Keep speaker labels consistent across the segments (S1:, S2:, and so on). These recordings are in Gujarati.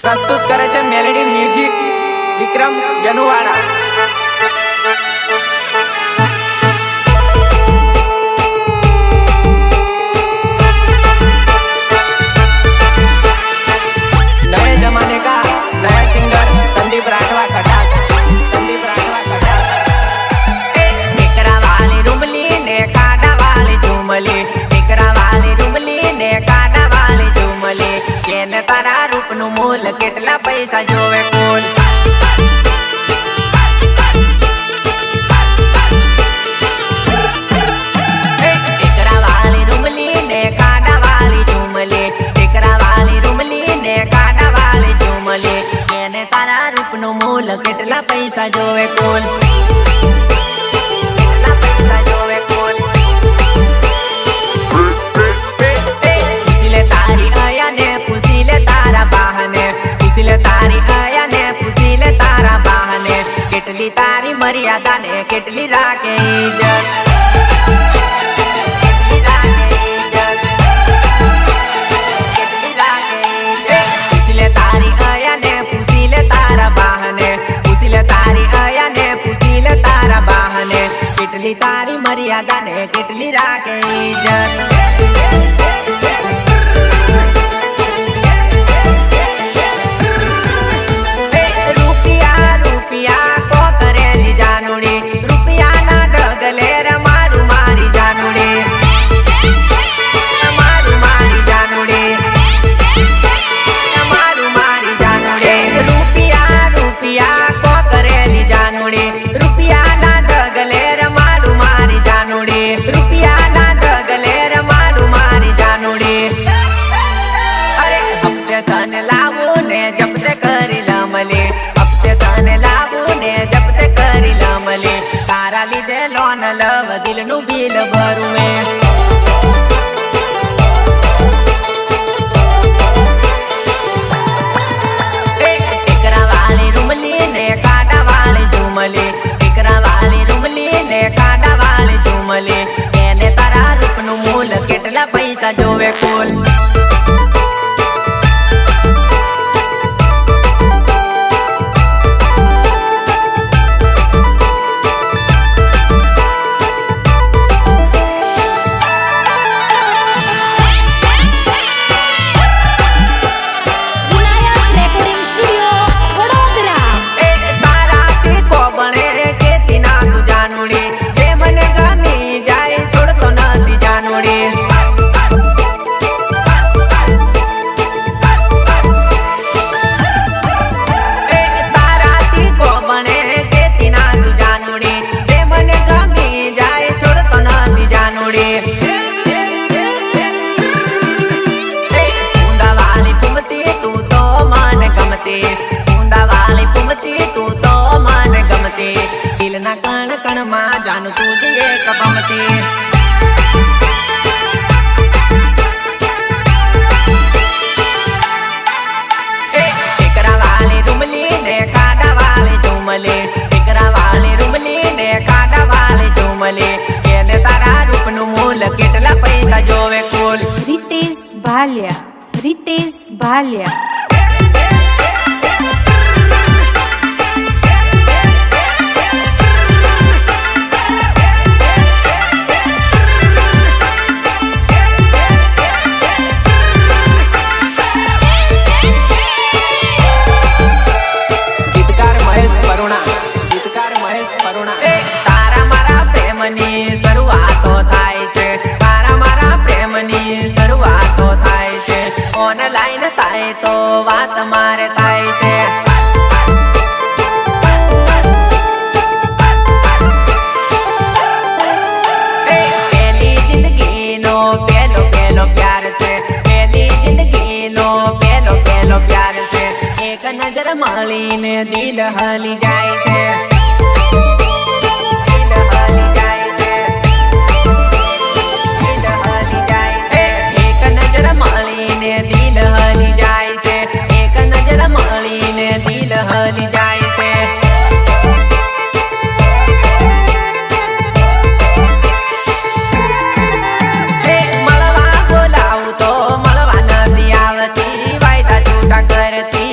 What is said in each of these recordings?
S1: प्रस्तुत करे छे मेलोडी म्यूजिक विक्रम जनुवाड़ा। नए जमाने का नया सिंगर संदीप राठवा खटास। संदीप राठवा खटास। टिकरा वाली रुमली ने काडा वाली झूमली, टिकरा वाली रुमली ने काडा वाली झूमली। केने तारा रूप नु मूल केटला पैसा जोवे कुल। टिकरा वाली रुमली ने काडा वाली झूमली, टिकरा वाली रुमली ने काडा वाली झूमली। केने तारा रूप नु मूल केटला पैसा जोवे कुल। केटला पैसा जोवे कुल। पूछले तारी आया ने पूछले तारा बहाने, पूछले तारी आया ने पूछले तारा बहाने। केटली तारी मर्यादा ने केटली राखे इज्जत। केटली राखे इज्जत। केटली राखे इज्जत। पूछले तारी आया ने पूछले तारा बहाने, पूछले तारी आया ने पूछले तारा बहाने। केटली तारी मर्यादा ने केटली राखे इज्जत। तने लावू ने जपते करी लमले, हफ्ते तने लावू ने जपते करी लमले। तारा लीधे लोन लव दिल नु बिल भरुए। टिकरा वाली रुमली ने काडा वाली झूमली, टिकरा वाली रुमली ने काडा वाली झूमली। केने तारा रूप नु मूल केटला पैसा जोवे कुल। कण कण मा जानू तुझे एक पमती। टिकरा वाली रुमली ने काडा वाली झूमली, टिकरा वाली रुमली ने काडा वाली झूमली। केने तारा रूप नु मूल केटला पैसा जोवे कुल।
S2: रितेश भालिया, रितेश भालिया। तारा मारा प्रेमनी शरूआत थाय छे, तारा मारा प्रेमनी शरूआत थाय छे। ऑनलाइन थाय तो बात मारे थाय छे। पहली जिंदगी नो पहलो पहलो प्यार छे, पहली जिंदगी नो पहलो पहलो प्यार छे। एक नजर मालीने दिल हली जाय छे। दिल हली जाय से, एक नजर माली ने दिल हली जाय से। मलवा बोलाऊ तो मलवा नदी आवती, वायदा झूठा करती।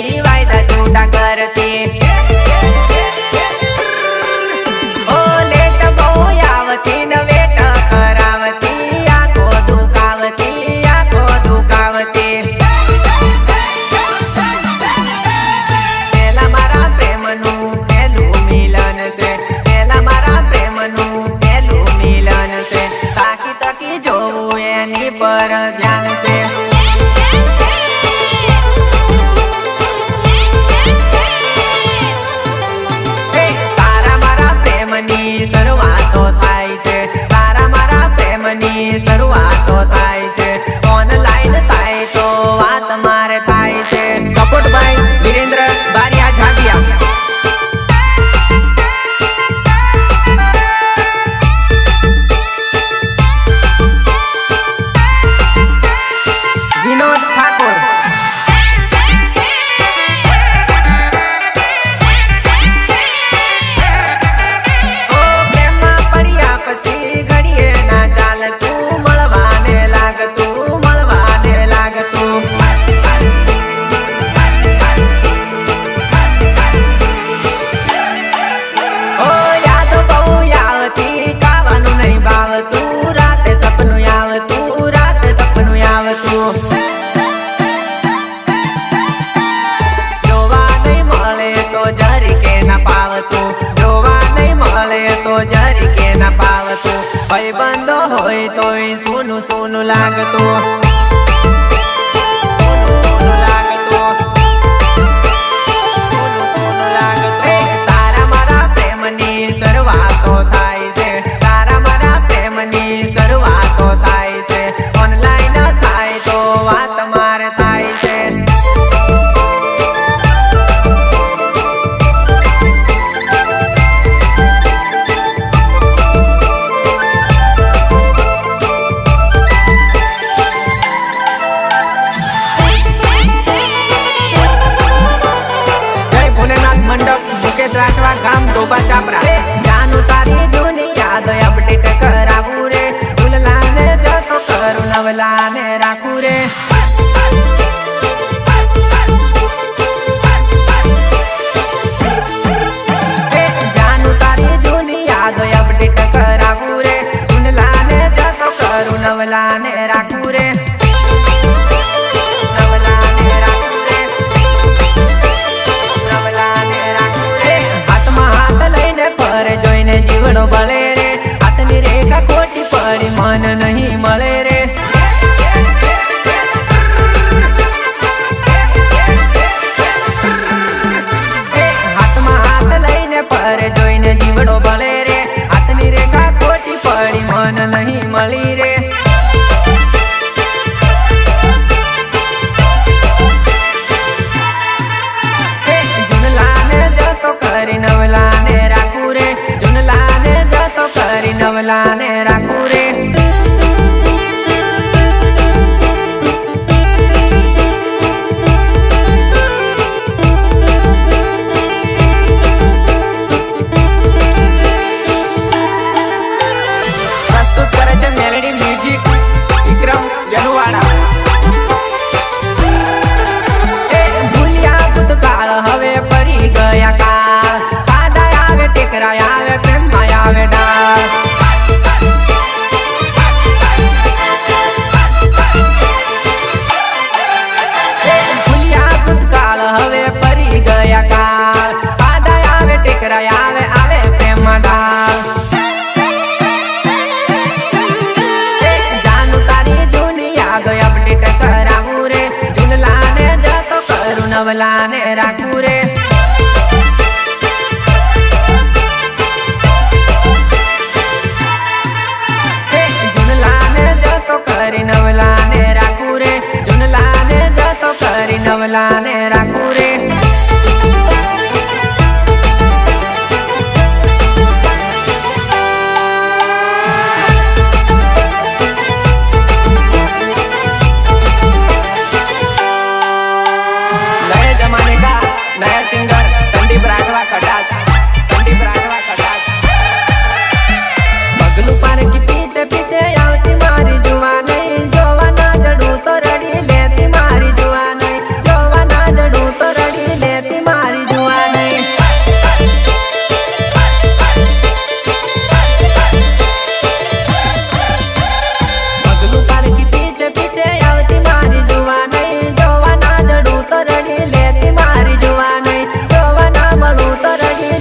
S2: હોય તોય સોનું સોનું લાગતું. તારા મારા પ્રેમની શરૂઆતો થાય છે, તારા મારા પ્રેમની શરૂઆતો થાય છે. ઓનલાઈન થાય તો વાત મારે થાય છે. રાઠવા ગામ ડોબા ચાપરા જાનું તારી જૂની યાદ અપડેટ કરાવું રે. ઝૂલલાને જતો કરું નવલાને રાખું રે. જાનું તારી જૂની યાદ અપડેટ કરાવું રે. ઝૂલલાને જતો કરું નવલાને રાખું રે. જોઈને જીવડો બળે રે. હાથની રેખા ખોટી પડી મન નહીં મળે રે. હાથમાં હાથ લઈને પરે જોઈને જીવડો બળે રે. હાથની રેખા ખોટી પડી મન નહીં મળી રે. જૂનલાને જતો કરી નવલાને રાખું રે. જૂનલાને જતો કરી નવલાને રાખું રે. પ્રસ્તુત કરે છે મેલેડી મ્યુઝિક વિક્રમ જલુવાડા. ભૂલ્યા ભૂતકાળ હવે ફરી ગયા કાળ. આડા આવે ટેકરા આવે પ્રેમમાં આવે ડાળ. ભૂલ્યા ભૂતકાળ હવે ફરી ગયા કાળ. આડા આવે ટેકરા આવે આવે પ્રેમમાં ડાળ. જાનું તારી જૂની યાદ અપડેટ કરાવું રે. ઝૂલલાને જતો કરું નવલાને રાખું રે. ઝૂલલાને જતો કરી નવલાને રાખું રે. ઝૂલલાને જતો કરી નવલાને રાખું રે. नए जमाने का नया सिंगर संदीप राठवा खटास. संदीप राठवा खटास. पगलू पार की पीछे पीछे आवती मारी जुआ नहीं. जोवा ना जड़ू तो रड़ी लेती मारी जुआ नहीं. जोवा ना जड़ू तो रड़ी लेती मारी जुआ नहीं. पगलू पार की पीछे पीछे आवती मारी जुआ नहीं. जोवा ना जड़ू तो रड़ी लेती मारी जुआ नहीं. जोवा ना મળું તો રડી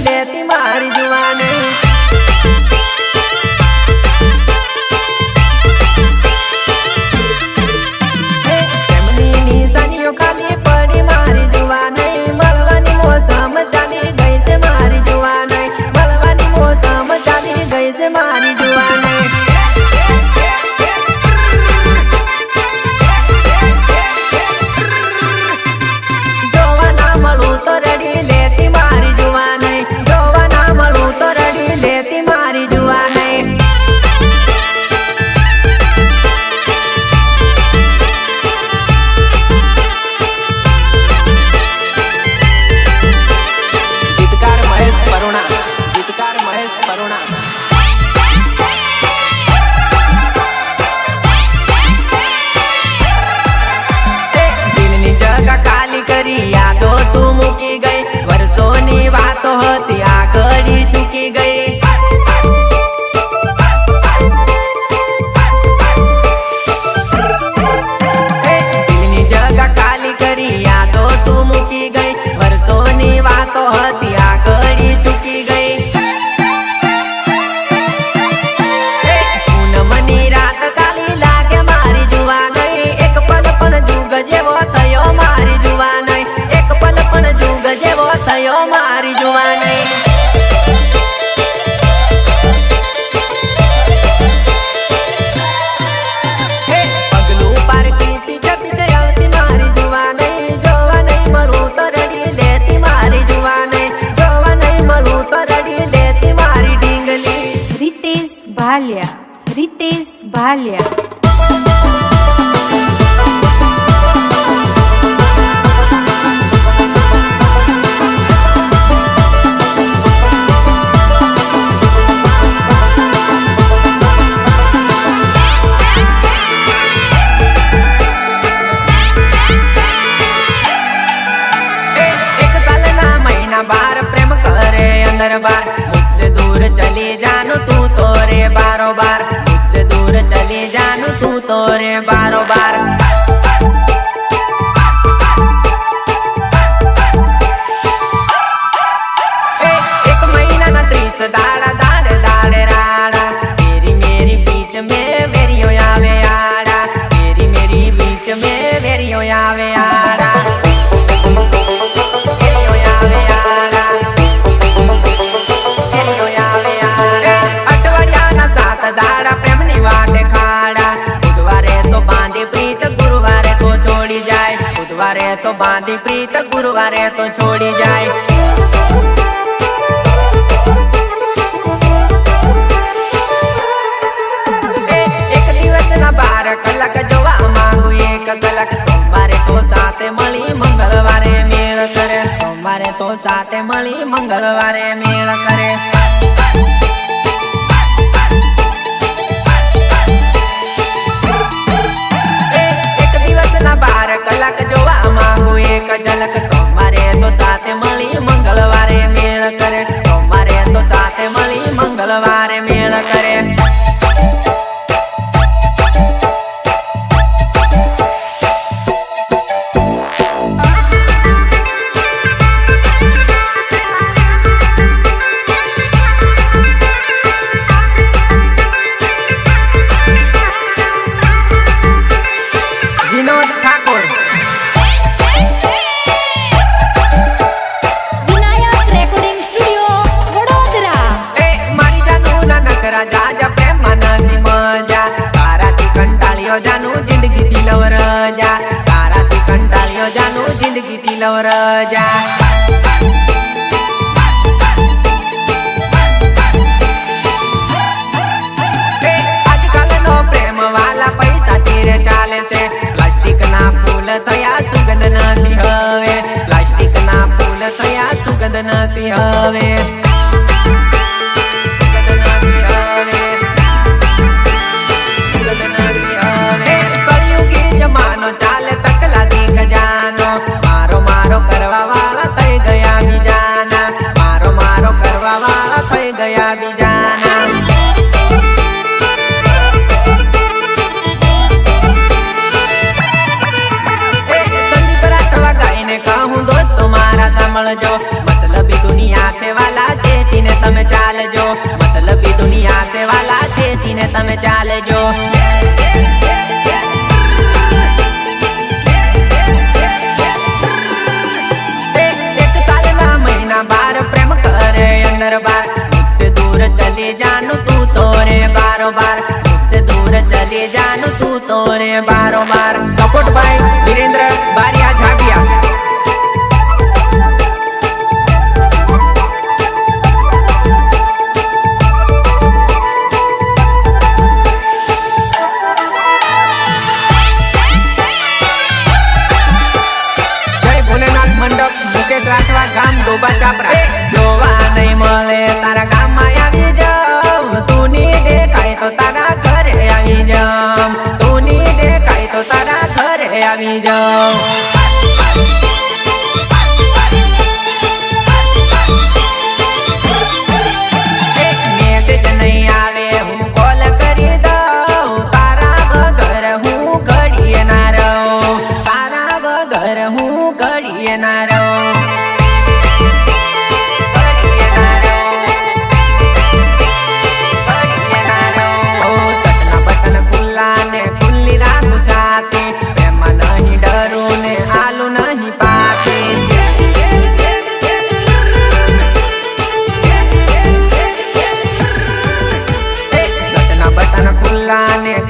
S3: ભાલિયા, રીતેશ ભાલિયા.
S2: बार प्रेम करे अंदर बार, मुझसे दूर चली जानू तू तो रे बारो बार, मुझसे दूर चली जानू तू तो रे बारो बार. एक महीना ना 30 दाड़ा दाड़े दाड़े राड़ा, मेरी मेरी बीच में वेरियो आवे आड़ा, मेरी मेरी बीच में वेरियो आवे आड़ा. દાડા પ્રેમની વાટે ખાડા, બુધવારે તો બાંધી પ્રીત ગુરુવારે તો છોડી જાય, બુધવારે તો બાંધી પ્રીત ગુરુવારે તો છોડી જાય. એક દિવસના 12 કલાક જોવા માંગુ, 1 કલાક સોમવારે તો સાથે મળી મંગળવારે મેળ કરે, સોમવારે તો સાથે મળી મંગળવારે મેળ કરે. કલાક જોવા માંગુ 1 ઝલક, સોમવારે તો સાથે મળી મંગળવારે મેળ કરે, સોમવારે તો સાથે મળી મંગળવારે મેળ કરે. વિનોદ ઠાકોર.
S3: Vinayak recording studio Vadodara.
S2: મારી જાનું ના નકરા જાજા પ્રેમ નથી મજા, તારાથી કંટાળ્યો જાનું જિંદગી થી લવ રજા, તારાથી કંટાળ્યો જાનું જિંદગી થી લવ રજા. આજકાલનો પ્રેમ વાલા પૈસા તીરે ચાલે છે, પ્લાસ્ટિક ના ફૂલ થયા સુગંધ નથી હવે, પ્લાસ્ટિક ના ફૂલ થયા સુગંધ નથી હવે, સુગંધ નથી હવે, સુગંધ નથી હવે. કળિયુગી જમાનો ચાલે તકલા દી ખજાનો, મારો મારો કરવા વાળા થઈ ગયા બીજાના, મારો મારો કરવા વાળા થઈ ગયા બીજાના. कहूँ दोस्तों मारा समझो, मतलबी दुनिया से वाला चेती ने तमे चालजो, मतलबी दुनिया से वाला चेती ने तमे चालजो. एक साल ना महीना 12 प्रेम करे अंदर बार, मुझसे दूर चली जानू तू तो रे बारो बार, मुझसे दूर चली जानू तू तो रे बारो बार. सपोर्ट बाय वीरेंद्र बारिया झागिया. મુકેશ રાઠવા ગામ ડોબા ચાપરા. જોવા નહીં મળે તારા ગામમાં આવી જાવ, તું ની દેખાય તો તારા ઘરે આવી જાવ, તું ની દેખાય તો તારા ઘરે આવી જાવ. મેસેજ નહીં આવે હું કોલ કરી દઉં, તારા વગર હું ઘડીએ ના રહું, તારા વગર હું ઘડીએ ના રહું.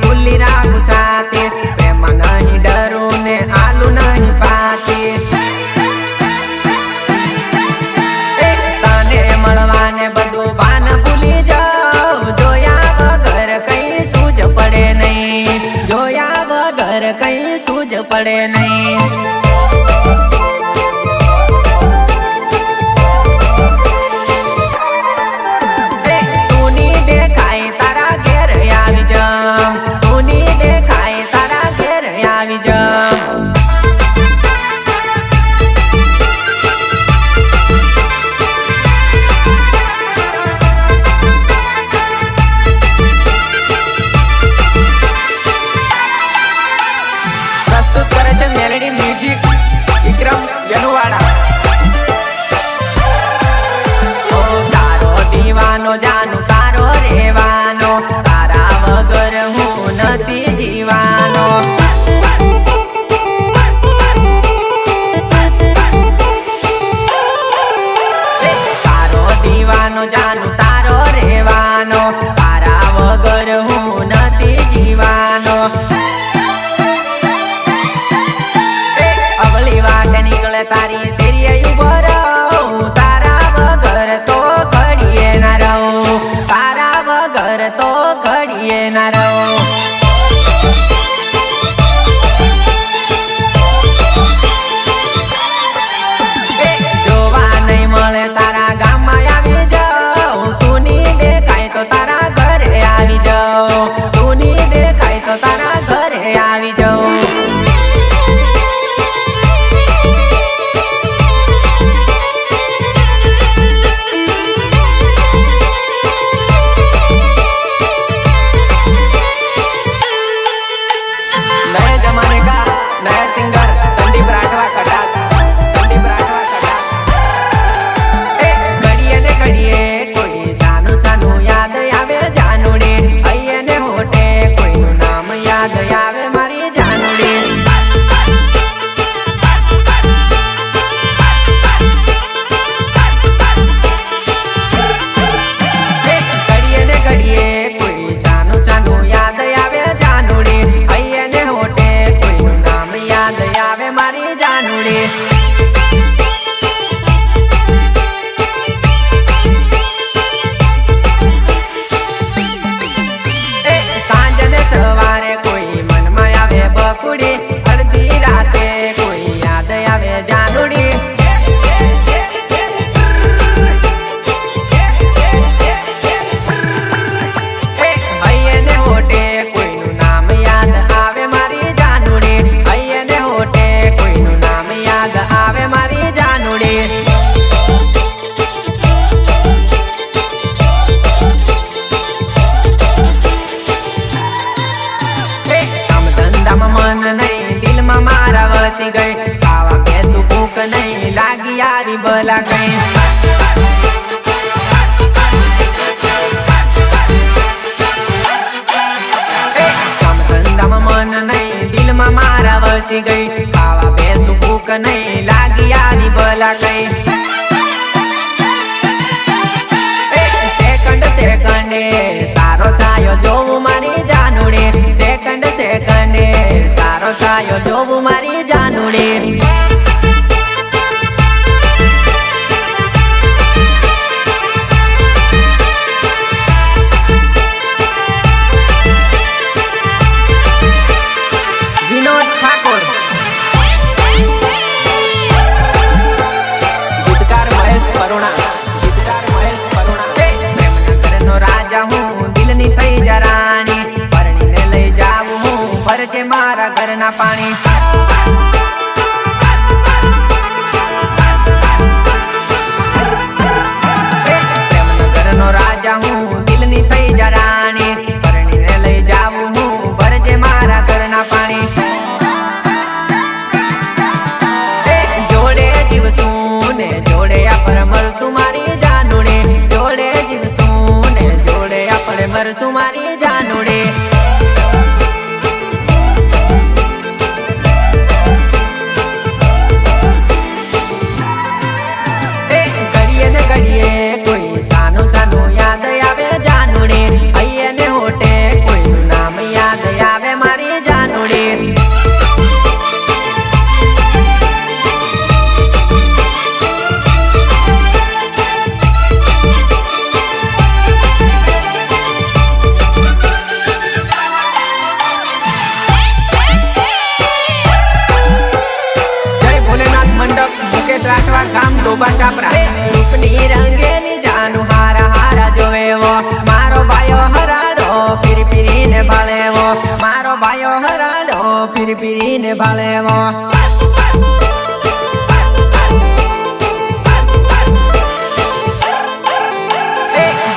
S2: ખુલ્લી રાખું સાથે, પ્રેમ નહીં ડરું ને આલુ નહીં પાછી. પડે નહીં. તું ની દેખાય તારા ઘેર આવી જા, તું ની દેખાય તારા ઘેર આવી જા. પ્રસ્તુત કરે છે મેલેડી મ્યુઝિક વિક્રમ યનુવાડા. ઓ તારો દીવાનો જાનું તારો રેવાનો, તારા વગર હું નથી જીવાનો. તારો દીવાનો જાનું તારો રેવાનો, તારા વગર હું નથી જીવાનો. અવળી વાટ નીકળે તારી શેરીએ ઉભો રહું, તારા વગર તો ઘડીએ ના રહું, તારા વગર તો ઘડીએ ના રહું. જોવા નહીં મળે તારા ગામમાં આવી જાઉં, તું ની દેખાય તો તારા ઘરે આવી જાઉં, તું ની દેખાય તો તારા ઘરે આવી જાઉં. नए जमाने का नया सिंगर संदीप राठवा खटास, संदीप राठवा खटास. घड़िए ने घड़िए कोई जानु जानु याद आवे जानुड़ी, अये ने होटे कोई नु नाम याद आवे मारी जानुड़ी. घड़िए ने घड़िए कोई जानु जानु याद आवे जानुड़ी, अये ने होटे कोई नु नाम याद आवे मारी जानुड़ी. सांज ने सवारे कोई मन में आवे बकुड़ी, अर्धी राते कोई याद आवे जानुड़ी. अये ने होटे कोई नु नाम याद आवे मारी जानुड़ी, अये ने होटे कोई नु नाम याद आवे मारी जानुड़ी. કામ ધંધામાં મન નહીં, દિલમાં મારા વસી ગઈ, ખાવા બેસું ભૂખ નહીં, લાગી આવી ભલા કઈ. કામ ધંધામાં મન નહીં, દિલમાં મારા વસી ગઈ, ખાવા બેસું ભૂખ નહીં, લાગી આવી ભલા કઈ. સેકન્ડ સેકન્ડે તારો છાયો જોવું મારી જાનુડી, સેકન્ડ સેકન્ડે તારો છાયો જોવું મારી જાનુડી. વિનોદ ઠાકોર, ગીતકાર મહેશ પરુણા, ગીતકાર મહેશ પરુણા. પ્રેમનગરનો રાજા હું, દિલની થઈ જરાણી, પરણીને લઈ જાવું હું, ફરજે મારા ઘરના પાણી. પ્રેમનગરનો રાજા હું, દિલની થઈ જરાણી, પરણીને લઈ જાવું હું, ફરજે મારા ઘરના પાણી. જોડે જીવશું ને જોડે આપણે મળશું મારી જાનુડી, જોડે જીવશું ને જોડે આપણે મળશું મારી જાનુડી. ઘડીએ ને ઘડીએ કોઈ જાનું જાનું યાદ આવે જાનુડી, અયે ને હોટે કોઈનું નામ યાદ આવે મારી જાનુડી.
S1: મંડપ મુકેશ રાઠવા ગામ ડોબા ચાપરા
S2: રૂપની રંગેલી જાનું હારા હારા જોવેવો મારો ભાઈઓ હરાડો ફીરી ફીરીને ભાળેવો મારો ભાઈઓ હરાડો ફીરી ફીરીને ભાળેવો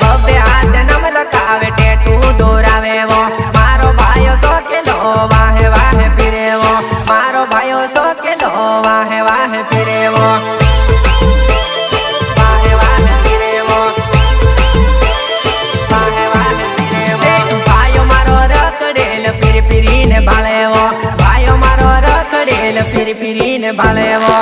S2: બબ્બે હાથ નમ લખાવે ટેટુ દોરાવેવો મારો ભાઈઓ સોકેલો વાહે વાહે ફીરેવો મારો ભાઈઓ સોકેલો વાહે વાહે ફીરેવો વાહે વાહે ફીરેવો વાહે વાહે ફીરેવો ભાઈઓ મારો રખડેલ ફીરી ફીરીને ભાળેવો ભાઈઓ મારો રખડેલ ફીરી ફીરીને ભાળેવો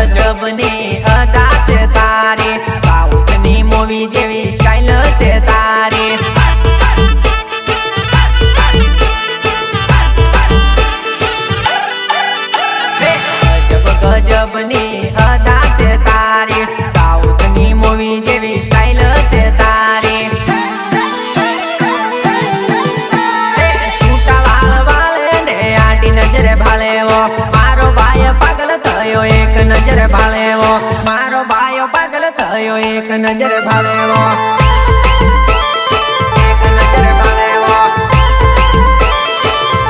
S2: ગજબની અદા છે તારી સાઉથની મૂવી જેવી સ્ટાઇલ છે તારી ગજબની અદા છે તારી સાઉથની મૂવી જેવી સ્ટાઇલ છે તારી છૂટા વાળ વાળે ને આડી નજરે ભાળેવો મારો ભાઈ પાગલ થયો એક નજર ભાળેવો મારો ભાઈઓ પાગલ થયો એક નજર ભાળેવો એક નજર ભાળેવો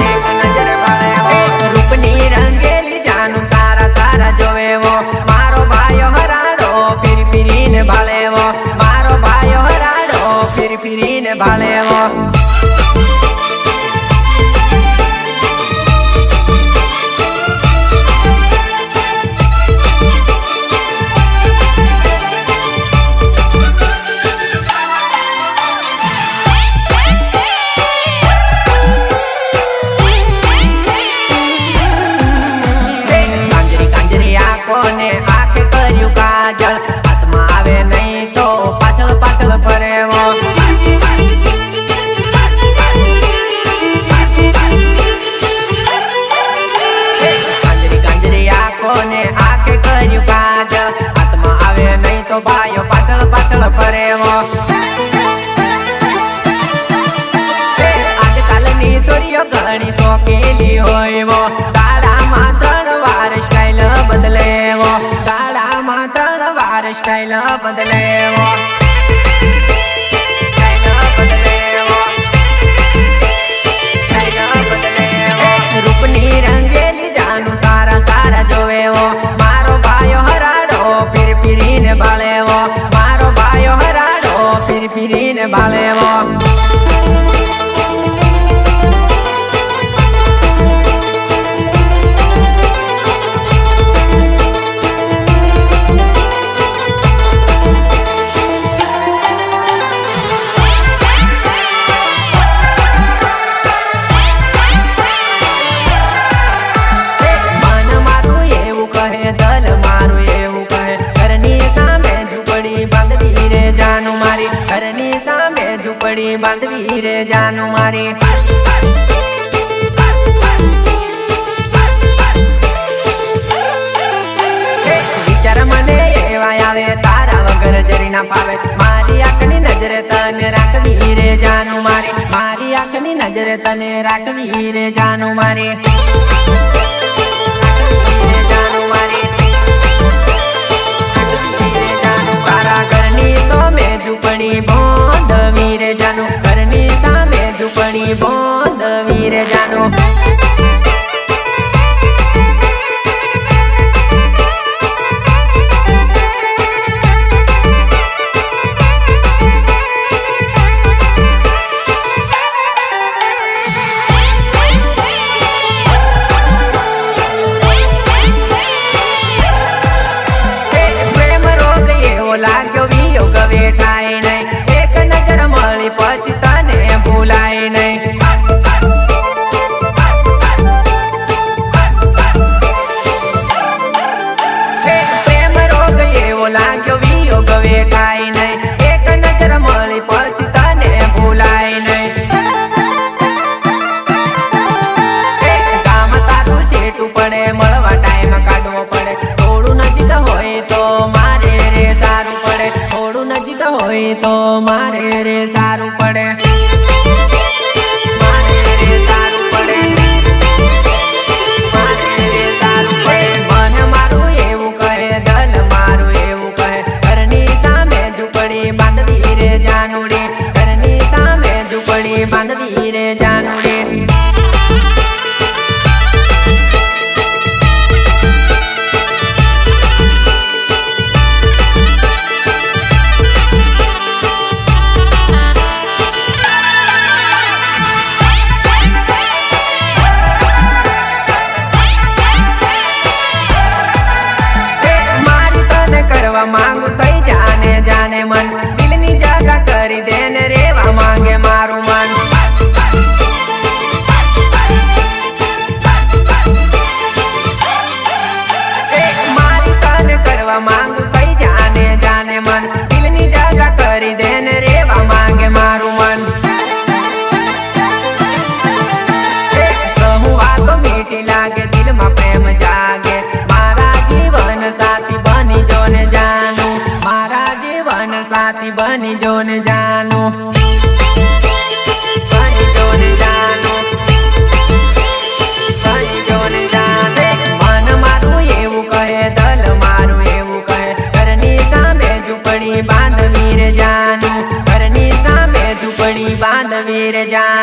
S2: એક નજર ભાળેવો રૂપની રંગેલી જાનું સારા સારા જોવેવો મારો ભાઈઓ હરાડો ફીરી ફીરીને ભાળેવો મારો ભાઈઓ હરાડો ફીરી ફીરીને ભાળેવો આંખે કર્યું કાજળ હાથમાં આવે નહીં તો પાછળ પાછળ ફરેવો કાંજરી કાંજરી આંખોને આંખે કર્યું કાજળ હાથમાં આવે નહીં તો ભાઈઓ પાછળ પાછળ ફરેવો આજકાલની છોરીઓ ઘણી શોખેલી હોયવો દાડામાં 3 વાર સ્ટાઇલ બદલેવો દાડામાં 3 વાર સ્ટાઇલ બદલેવો રૂપની રંગેલી જાનું સારા સારા જોવેવો મારો ભાઈઓ હરાડો ફીરી ફીરીને ભાળેવો મારો ભાઈઓ હરાડો ફીરી ફીરીને ભાળેવો દલ મારું એવું કહે ઘરની સામે ઝૂંપડી બાંધવી રે જાનું મારી ઘરની સામે ઝૂંપડી બાંધવી રે જાનું મારી વિચાર મને એવા આવે તારા વગર જરી ના પાવે મારી આંખની નજરે તને રાખવી રે જાનું મારી મારી આંખની નજરે તને રાખવી રે જાનું મારી ઝૂંપડી બાંધવી રે જાનું ઘરની સામે ઝૂંપડી બાંધવી રે જાનું લાગ્યો વિયોગ વેઠાય નહીં એક નજર રે જાનું રે માંગુ થઈ જાને જાને મન દિલની જગા કરી દે ને રેવા માંગે મારું મન મારી તને કરવા માંગુ થઈ જાને જાને મન દિલની જગા કરી દે ને રેવા માંગે મારું મન કહું વાતો મીઠી લાગે દિલમાં પ્રેમ જાગે મારા જીવન સાથી બની જો ને જાનું મારા જીવન સાથી બની જો ને જાનું બની જો ને જાનું બની જો ને જાનું મન મારું એવું કહે દલ મારું એવું કહે ઘરની સામે ઝૂંપડી બાંધવી રે જાનું ઘરની સામે ઝૂંપડી બાંધવી રે જાનું